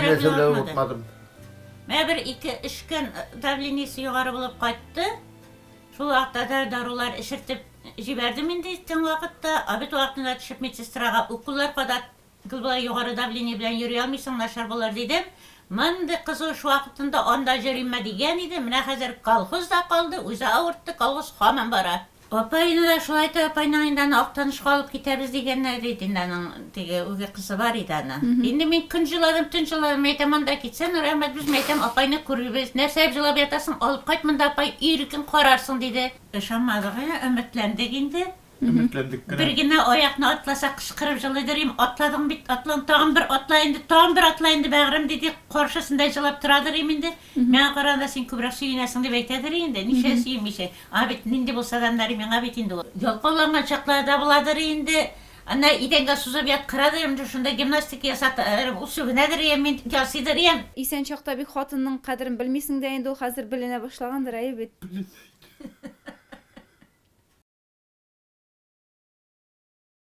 görebiliyor Mesele olmadı. unutmadım. Mə bir 2-3 gün davleniyesi yukarı bulup qayıtdı. Şu vaqtda darular işirtip jiberdim indi tüm vakitte. Abit vaktinde düşüp medsestraga okullar kadar kılbala yukarı davleniye bilen yürüy almışsın naşar bolar dedim. Ben de kızı şu vaktinde onda jürümme degen idi. Mine hazır kalkız da kaldı. Uza avurttu kalkız hemen bara. Opayını da şu ayda opayının ayından oktanış kalıp gideriz degenler dedi. Uge kızı var idi ana. Şimdi ben tüncüladım. Meytemanda gitsen rahmet biz meytem opayını kuruyuz. Ne sebzilab yatasın alıp kaytmında opay irikin korarsın dedi. Işanmadık ya ümitlendik indi. Ümitlendik Bir gene. güne ayakını atlasa kışkırıp jılıdırayım. Atladım bit atlan tam bir atla indi bağırım dedi. Korşasında jılap tıradırayım indi. Ben karanda sen kübrak suyunasın diye bekledireyim de. Nişesiyim bir şey. Abit nindi bu sadanları ben abit indi. Yol kollarına çaklarda buladır indi. Anna idenge suza bir kıradırım şunda gimnastik yasatırım. Usubu nedir yemin gelsidir yem. Isen çaqda bir xotinning qadrin bilmaysiң da endi u hozir bilina boshlagandir, ay bet.